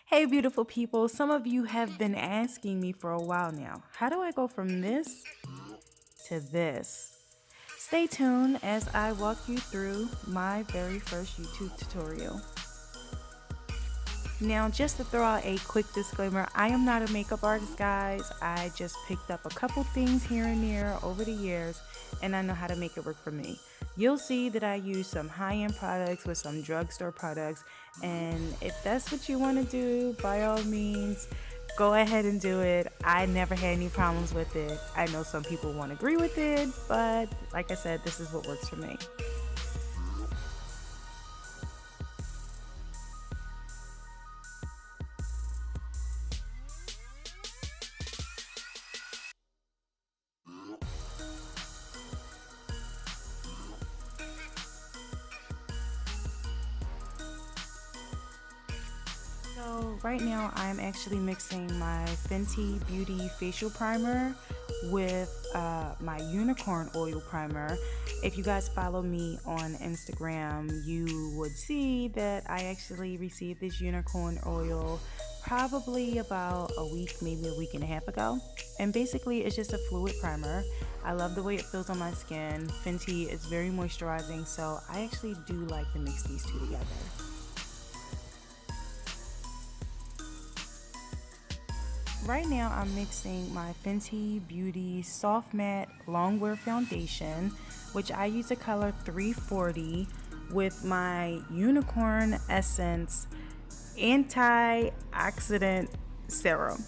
Hey, beautiful people. Some of you have been asking me for a while now, how do I go from this to this? Stay tuned as I walk you through my very first YouTube tutorial. Now, just to throw out a quick disclaimer, I am not a makeup artist, guys. I just picked up a couple things here and there over the years, and I know how to make it work for me. You'll see that I use some high-end products with some drugstore products, and if that's what you want to do, by all means, go ahead and do it. I never had any problems with it. I know some people won't agree with it, but like I said, this is what works for me. So right now I'm actually mixing my Fenty Beauty facial primer with my unicorn oil primer. If you guys follow me on Instagram, you would see that I actually received this unicorn oil probably about a week, maybe a week and a half ago. And basically it's just a fluid primer. I love the way it feels on my skin. Fenty is very moisturizing, so I actually do like to mix these two together. Right now I'm mixing my Fenty Beauty Soft Matte Longwear Foundation, which I use the color 340, with my Unicorn Essence Antioxidant Serum.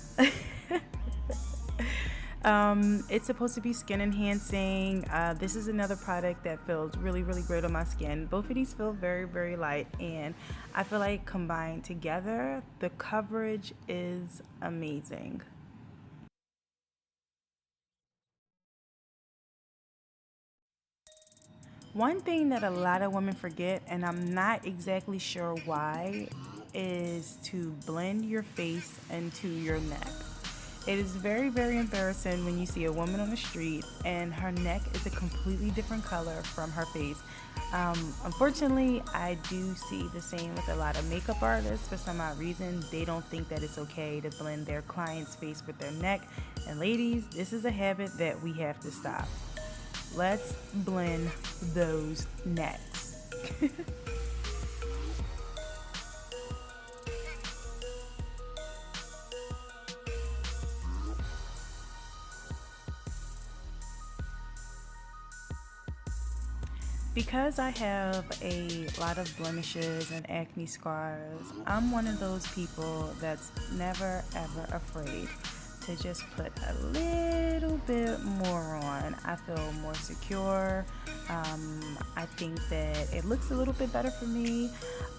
It's supposed to be skin enhancing. This is another product that feels really great on my skin. Both of these feel very light, and I feel like combined together the coverage is amazing. One thing that a lot of women forget, and I'm not exactly sure why, is to blend your face into your neck. It is very embarrassing when you see a woman on the street and her neck is a completely different color from her face. Unfortunately, I do see the same with a lot of makeup artists. For some odd reason, they don't think that it's okay to blend their client's face with their neck. And ladies, this is a habit that we have to stop. Let's blend those necks. Because I have a lot of blemishes and acne scars, I'm one of those people that's never ever afraid to just put a little bit more on. I feel more secure. I think that it looks a little bit better for me.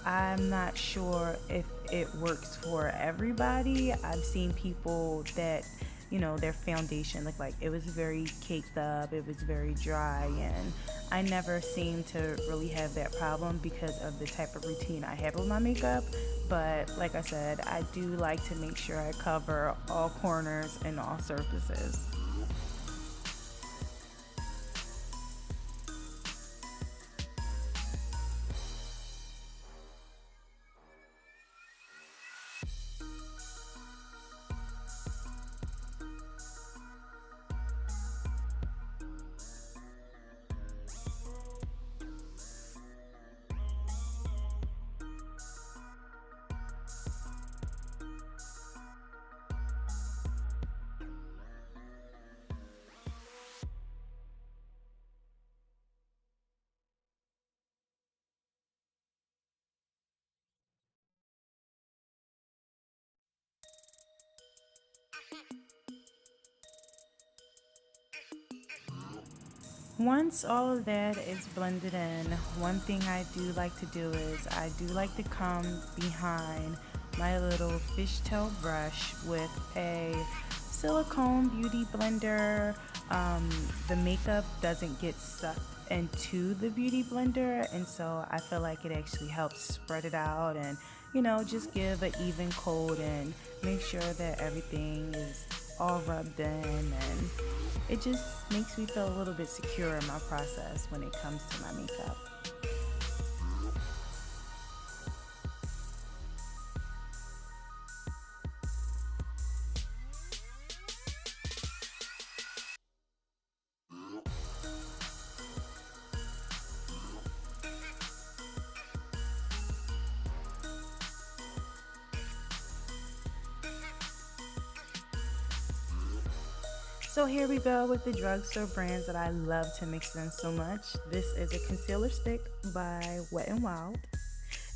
I'm not sure if it works for everybody. I've seen people that, you know, their foundation looked like it was very caked up, it was very dry, and I never seem to really have that problem because of the type of routine I have with my makeup. But like I said, I do like to make sure I cover all corners and all surfaces. Once all of that is blended in, one thing I do like to do is I do like to come behind my little fishtail brush with a silicone beauty blender. The makeup doesn't get sucked into the beauty blender, and so I feel like it actually helps spread it out and, you know, just give an even coat and make sure that everything is all rubbed in, and it just makes me feel a little bit secure in my process when it comes to my makeup. So here we go with the drugstore brands that I love to mix in so much. This is a concealer stick by Wet n Wild.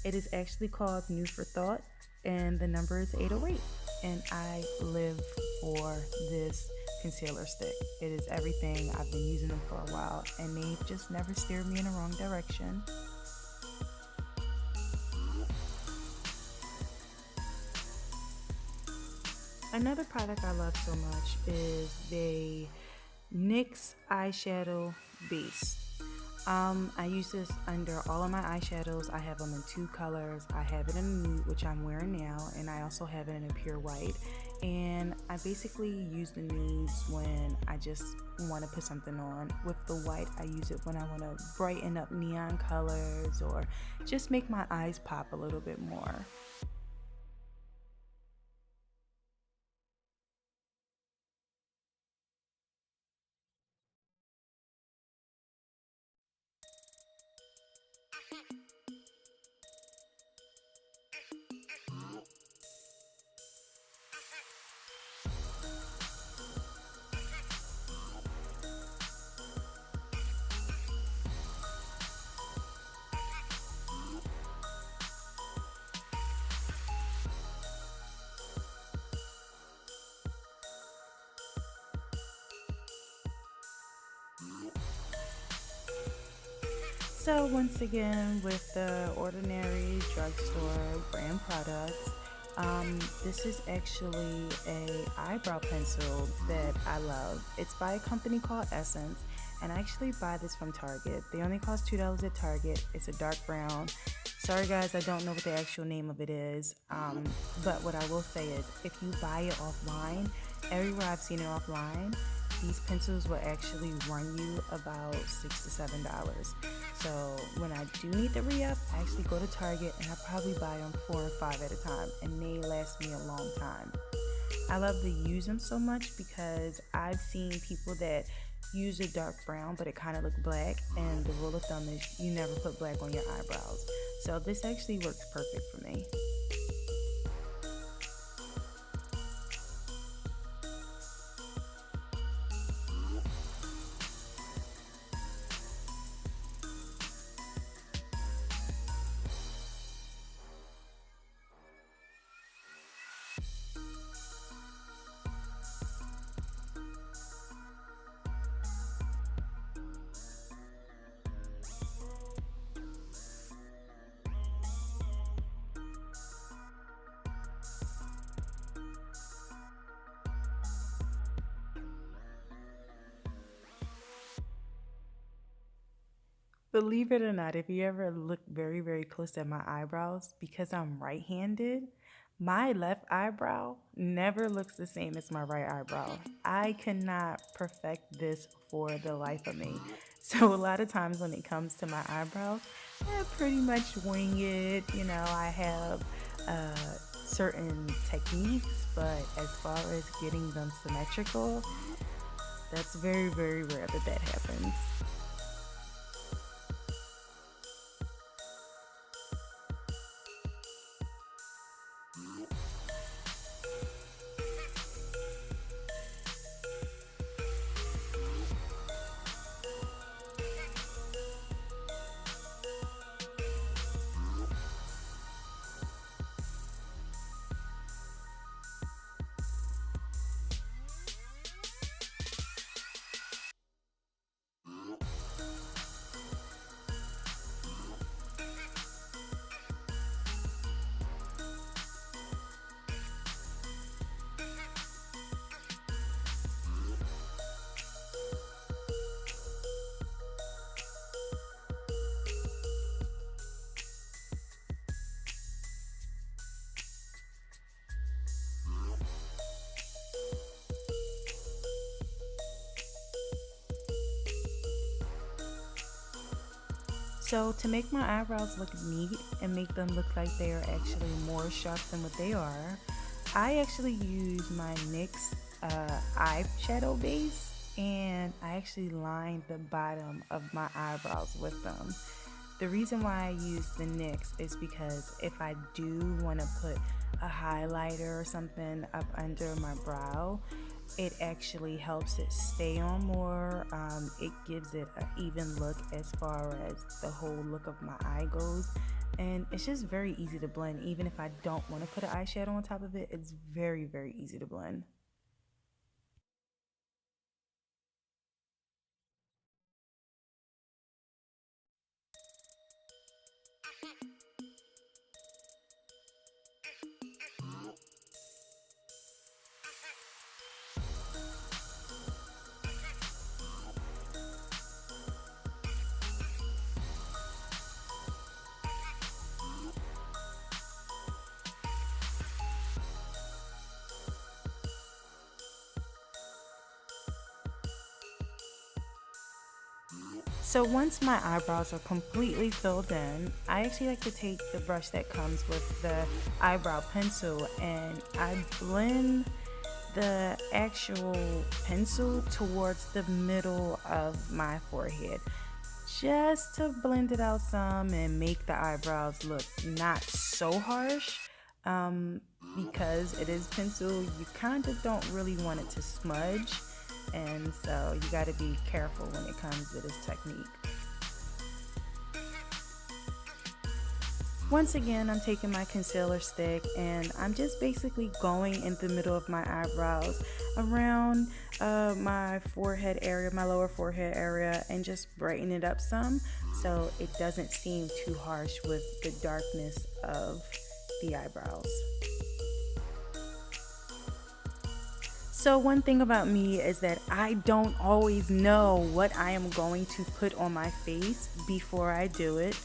It is actually called New for Thought, and the number is 808. And I live for this concealer stick. It is everything. I've been using them for a while, and they've just never steered me in the wrong direction. Another product I love so much is the NYX eyeshadow base. I use this under all of my eyeshadows. I have them in two colors. I have it in a nude, which I'm wearing now, and I also have it in a pure white. And I basically use the nudes when I just want to put something on. With the white, I use it when I want to brighten up neon colors or just make my eyes pop a little bit more. So once again, with the ordinary drugstore brand products, this is actually a eyebrow pencil that I love. It's by a company called Essence, and I actually buy this from Target. They only cost $2 at Target. It's a dark brown. Sorry guys, I don't know what the actual name of it is, but what I will say is if you buy it offline, everywhere I've seen it offline, these pencils will actually run you about $6 to $7. So when I do need to re-up, I actually go to Target and I probably buy them 4 or 5 at a time, and they last me a long time. I love to use them so much because I've seen people that use a dark brown but it kind of look black, and the rule of thumb is you never put black on your eyebrows. So this actually works perfect for me. Believe it or not, if you ever look very, very close at my eyebrows, because I'm right-handed, my left eyebrow never looks the same as my right eyebrow. I cannot perfect this for the life of me. So a lot of times when it comes to my eyebrows, I pretty much wing it. You know, I have uh, certain techniques, but as far as getting them symmetrical, that's very, very rare that that happens. So to make my eyebrows look neat and make them look like they are actually more sharp than what they are, I actually use my NYX eyeshadow base, and I actually line the bottom of my eyebrows with them. The reason why I use the NYX is because if I do want to put a highlighter or something up under my brow, it actually helps it stay on more. It gives it an even look as far as the whole look of my eye goes. And it's just very easy to blend. Even if I don't want to put an eyeshadow on top of it, it's very, very easy to blend. So once my eyebrows are completely filled in, I actually like to take the brush that comes with the eyebrow pencil and I blend the actual pencil towards the middle of my forehead just to blend it out some and make the eyebrows look not so harsh. Um, because it is pencil, you kind of don't really want it to smudge, and so you got to be careful when it comes to this technique. Once again, I'm taking my concealer stick and I'm just basically going in the middle of my eyebrows around my forehead area, my lower forehead area, and just brighten it up some so it doesn't seem too harsh with the darkness of the eyebrows. So one thing about me is that I don't always know what I am going to put on my face before I do it.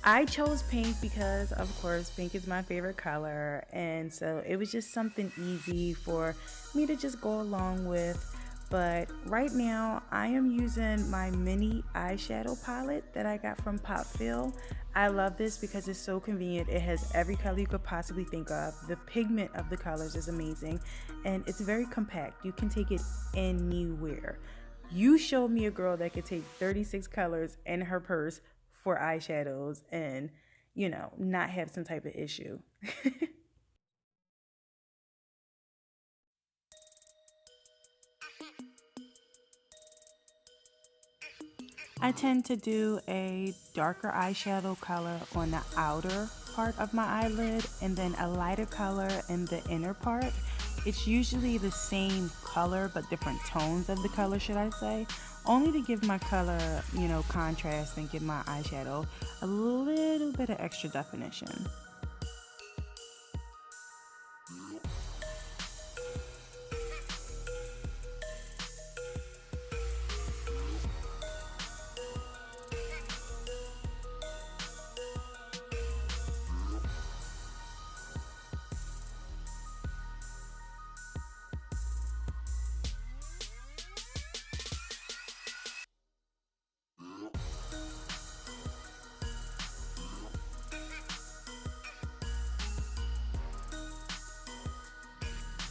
I chose pink because, of course, pink is my favorite color, and so it was just something easy for me to just go along with. But right now, I am using my mini eyeshadow palette that I got from Popfill. I love this because it's so convenient. It has every color you could possibly think of. The pigment of the colors is amazing, and it's very compact. You can take it anywhere. You showed me a girl that could take 36 colors in her purse for eyeshadows and, not have some type of issue. I tend to do a darker eyeshadow color on the outer part of my eyelid and then a lighter color in the inner part. It's usually the same color but different tones of the color, should I say, only to give my color, contrast and give my eyeshadow a little bit of extra definition.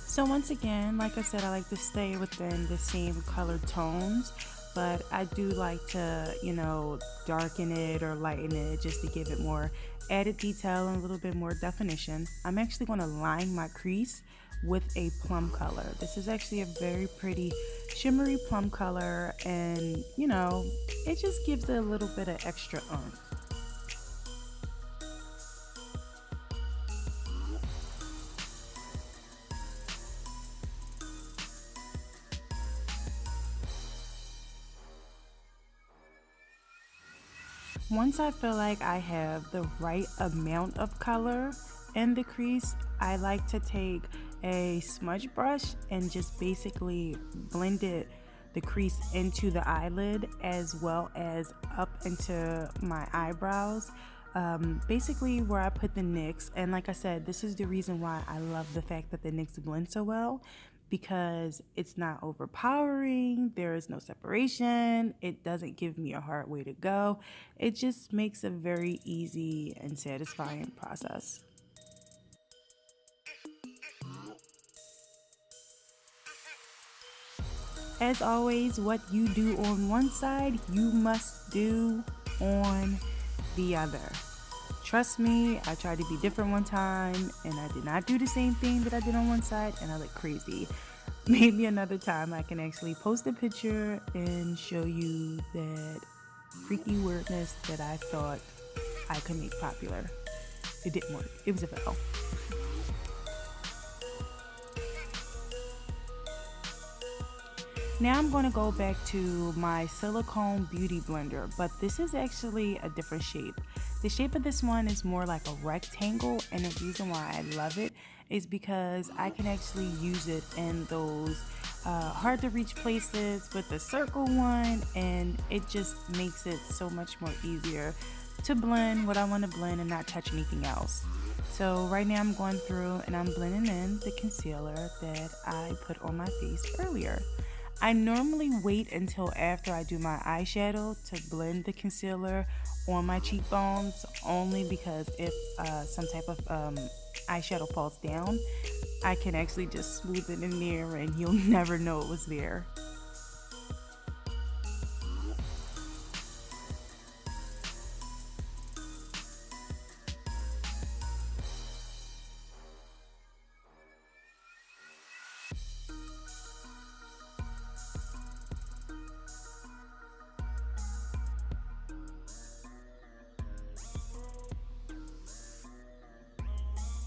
So once again, like I said, I like to stay within the same color tones, but I do like to, darken it or lighten it just to give it more added detail and a little bit more definition. I'm actually going to line my crease with a plum color. This is actually a very pretty shimmery plum color, and, it just gives it a little bit of extra oomph. Once I feel like I have the right amount of color in the crease, I like to take a smudge brush and just basically blend the crease into the eyelid as well as up into my eyebrows. Basically where I put the NYX, and like I said, this is the reason why I love the fact that the NYX blend so well, because it's not overpowering, there is no separation, it doesn't give me a hard way to go. It just makes a very easy and satisfying process. As always, what you do on one side, you must do on the other. Trust me, I tried to be different one time and I did not do the same thing that I did on one side and I looked crazy. maybe another time I can actually post a picture and show you that freaky weirdness that I thought I could make popular. It didn't work. It was a fail. Now I'm going to go back to my silicone beauty blender, but this is actually a different shape. The shape of this one is more like a rectangle, and the reason why I love it is because I can actually use it in those hard to reach places with the circle one, and it just makes it so much more easier to blend what I want to blend and not touch anything else. So right now I'm going through and I'm blending in the concealer that I put on my face earlier. I normally wait until after I do my eyeshadow to blend the concealer on my cheekbones, only because if some type of eyeshadow falls down, I can actually just smooth it in there and you'll never know it was there.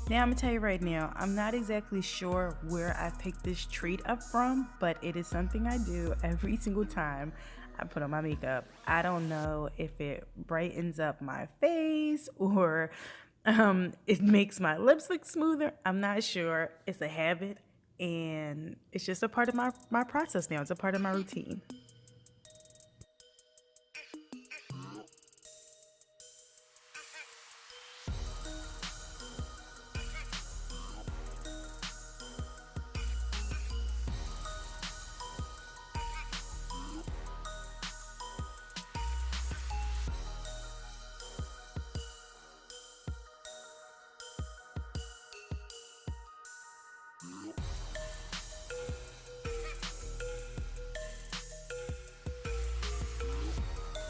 Now I'm gonna tell you right now, I'm not exactly sure where I picked this treat up from, but it is something I do every single time I put on my makeup. I don't know if it brightens up my face or it makes my lips look smoother. I'm not sure. It's a habit and it's just a part of my process now. It's a part of my routine.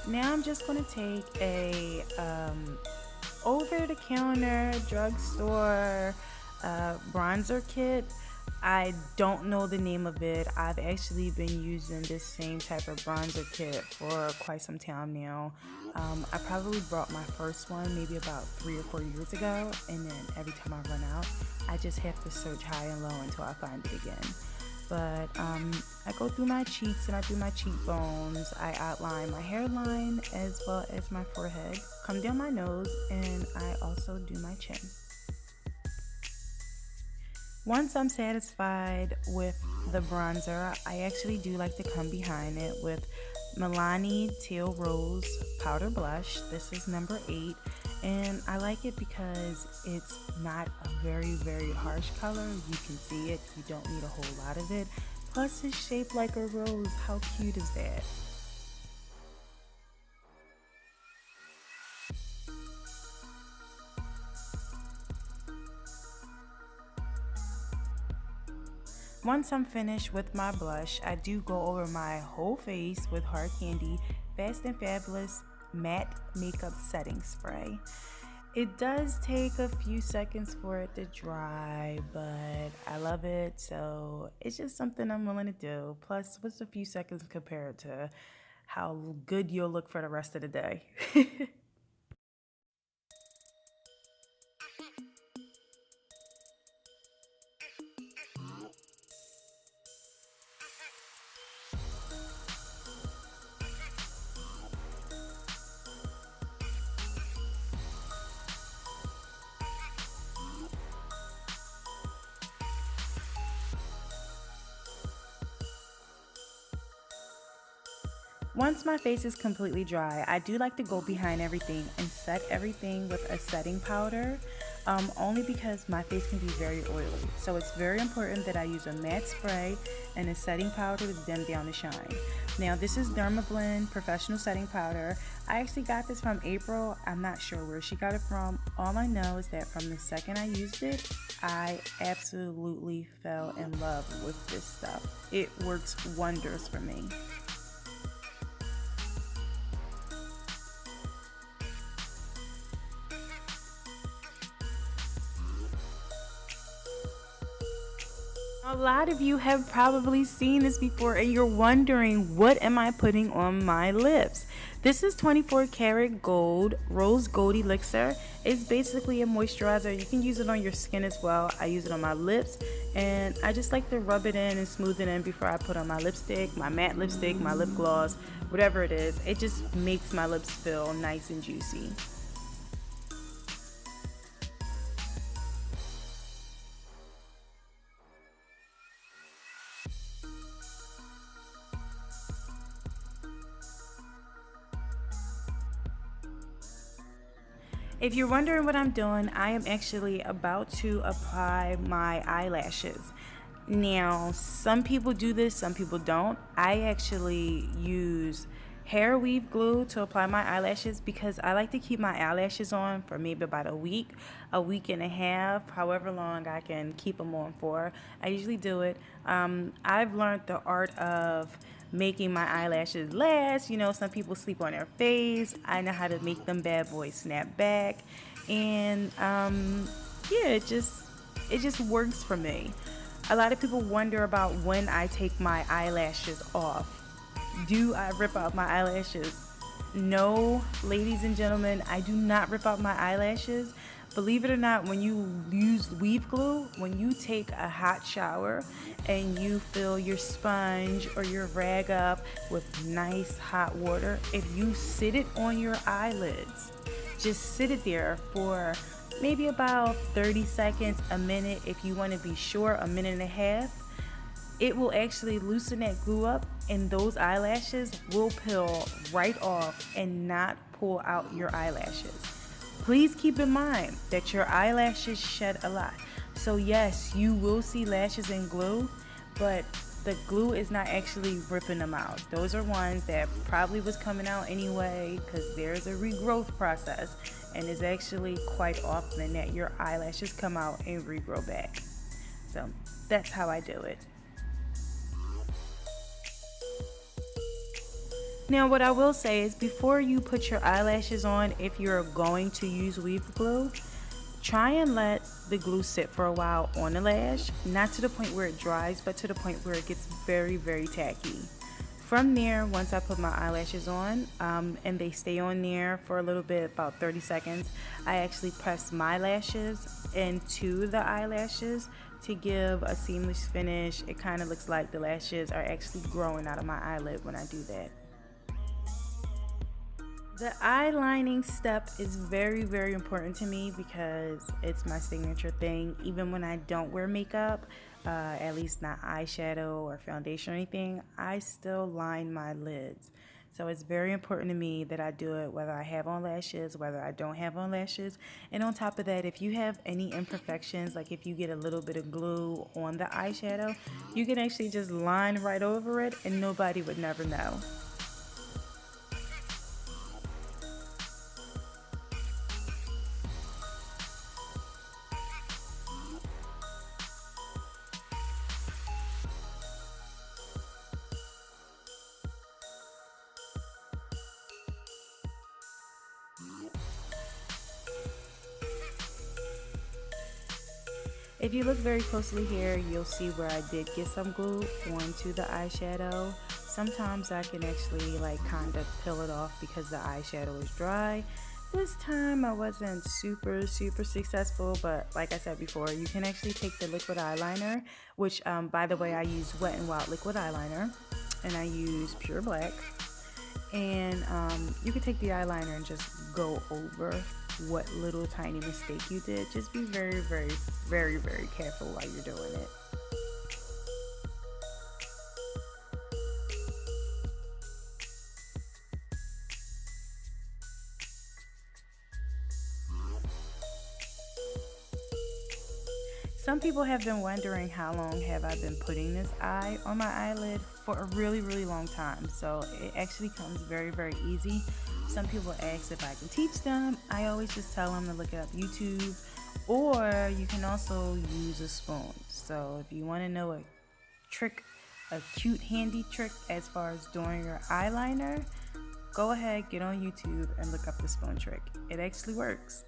Now I'm just gonna take a over-the-counter drugstore bronzer kit. I don't know the name of it. I've actually been using this same type of bronzer kit for quite some time now. I probably bought my first one maybe about 3 or 4 years ago, and then every time I run out, I just have to search high and low until I find it again. But I go through my cheeks and I do my cheekbones. I outline my hairline as well as my forehead, come down my nose, and I also do my chin. Once I'm satisfied with the bronzer, I actually do like to come behind it with Milani Teal Rose Powder Blush. This is number 8, and I like it because it's not a very harsh color. You can see it, you don't need a whole lot of it. Plus it's shaped like a rose. How cute is that? Once I'm finished with my blush, I do go over my whole face with Hard Candy Fast and Fabulous Matte Makeup Setting Spray. It does take a few seconds for it to dry, but I love it, so it's just something I'm willing to do. Plus, what's a few seconds compared to how good you'll look for the rest of the day? Once my face is completely dry, I do like to go behind everything and set everything with a setting powder, only because my face can be very oily. So it's very important that I use a matte spray and a setting powder to dim down the shine. Now this is Dermablend Professional Setting Powder. I actually got this from April. I'm not sure where she got it from. All I know is that from the second I used it, I absolutely fell in love with this stuff. It works wonders for me. A lot of you have probably seen this before and you're wondering, what am I putting on my lips? This is 24 karat gold rose gold elixir. It's basically a moisturizer. You can use it on your skin as well. I use it on my lips, and I just like to rub it in and smooth it in before I put on my lipstick, my matte lipstick, my lip gloss, whatever it is. It just makes my lips feel nice and juicy. If you're wondering what I'm doing, I am actually about to apply my eyelashes. Now, some people do this, some people don't. I actually use hair weave glue to apply my eyelashes because I like to keep my eyelashes on for maybe about a week and a half, however long I can keep them on for. I usually do it. I've learned the art of making my eyelashes last. You know, some people sleep on their face. I know how to make them bad boys snap back, and yeah, it just works for me. A lot of people wonder about when I take my eyelashes off. Do I rip out my eyelashes? No, ladies and gentlemen, I do not rip out my eyelashes. Believe it or not, when you use weave glue, when you take a hot shower and you fill your sponge or your rag up with nice hot water, if you sit it on your eyelids, just sit it there for maybe about 30 seconds, a minute, if you want to be sure, a minute and a half, it will actually loosen that glue up and those eyelashes will peel right off and not pull out your eyelashes. Please keep in mind that your eyelashes shed a lot. So yes, you will see lashes in glue, but the glue is not actually ripping them out. Those are ones that probably was coming out anyway because there's a regrowth process, and it's actually quite often that your eyelashes come out and regrow back. So that's how I do it. Now, what I will say is before you put your eyelashes on, if you're going to use weave glue, try and let the glue sit for a while on the lash, not to the point where it dries, but to the point where it gets very, very tacky. From there, once I put my eyelashes on, and they stay on there for a little bit, about 30 seconds, I actually press my lashes into the eyelashes to give a seamless finish. It kind of looks like the lashes are actually growing out of my eyelid when I do that. The eye lining step is very, very important to me because it's my signature thing. Even when I don't wear makeup, at least not eyeshadow or foundation or anything, I still line my lids. So it's very important to me that I do it whether I have on lashes, whether I don't have on lashes. And on top of that, if you have any imperfections, like if you get a little bit of glue on the eyeshadow, you can actually just line right over it and nobody would never know. If you look very closely here, you'll see where I did get some glue onto the eyeshadow. Sometimes I can actually kind of peel it off because the eyeshadow is dry. This time I wasn't super successful, but like I said before, you can actually take the liquid eyeliner, which by the way, I use Wet n Wild liquid eyeliner and I use pure black. And you can take the eyeliner and just go over what little tiny mistake you did. Just be very careful while you're doing it. Some people have been wondering how long have I been putting this eye on my eyelid. For a really long time. So it actually comes very easy. Some people ask if I can teach them. I always just tell them to look it up YouTube, or you can also use a spoon. So if you want to know a trick, a cute handy trick as far as doing your eyeliner, go ahead, get on YouTube and look up the spoon trick. It actually works.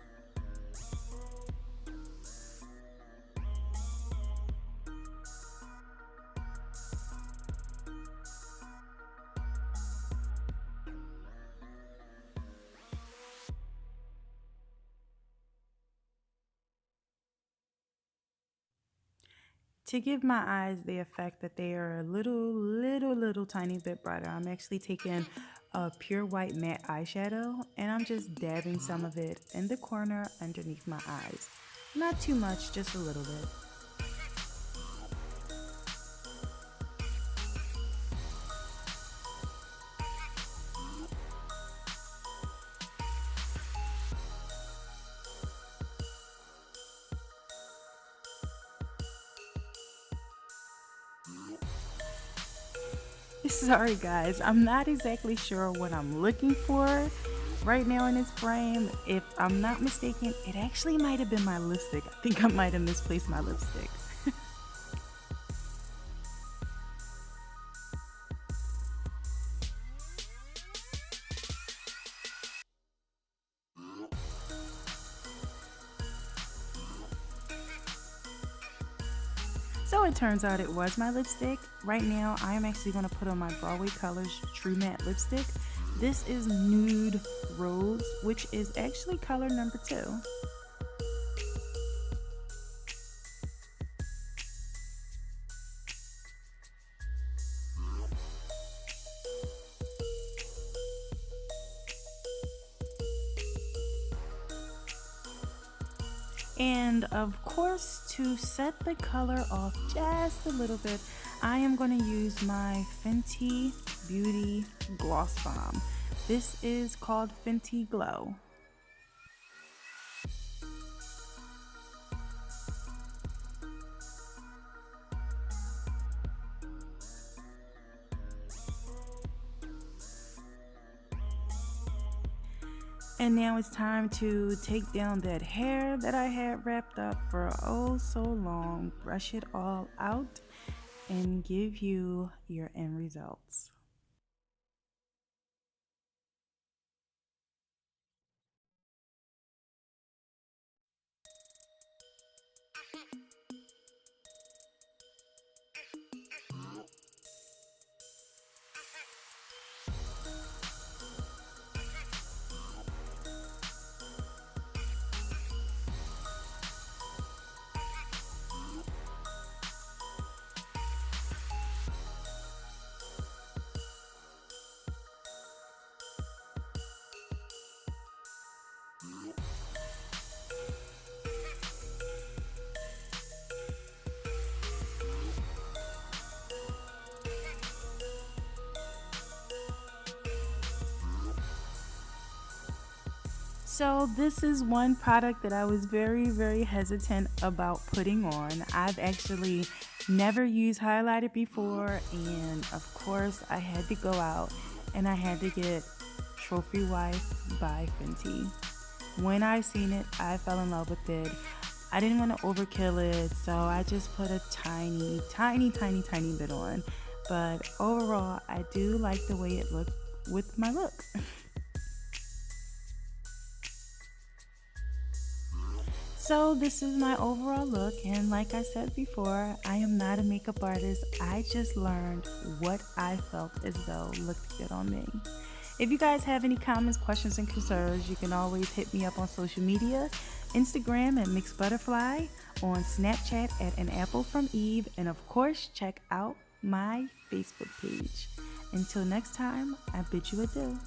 To give my eyes the effect that they are a little tiny bit brighter, I'm actually taking a pure white matte eyeshadow and I'm just dabbing some of it in the corner underneath my eyes. Not too much, just a little bit. Sorry guys, I'm not exactly sure what I'm looking for right now in this frame. If I'm not mistaken, it actually might have been my lipstick. I think I might have misplaced my lipstick. So it turns out it was my lipstick. Right now, I am actually going to put on my Broadway Colors True Matte Lipstick. This is Nude Rose, which is actually color number 2. And of course, to set the color off just a little bit, I am going to use my Fenty Beauty Gloss Bomb. This is called Fenty Glow. And now it's time to take down that hair that I had wrapped up for oh so long, brush it all out, and give you your end results. So this is one product that I was very hesitant about putting on. I've actually never used highlighter before, and of course I had to go out and I had to get Trophy Wife by Fenty. When I seen it, I fell in love with it. I didn't want to overkill it, so I just put a tiny bit on. But overall, I do like the way it looked with my look. So this is my overall look, and like I said before, I am not a makeup artist. I just learned what I felt as though looked good on me. If you guys have any comments, questions, and concerns, you can always hit me up on social media. Instagram at Mixed Butterfly, on Snapchat at An Apple from Eve, and of course check out my Facebook page. Until next time, I bid you adieu.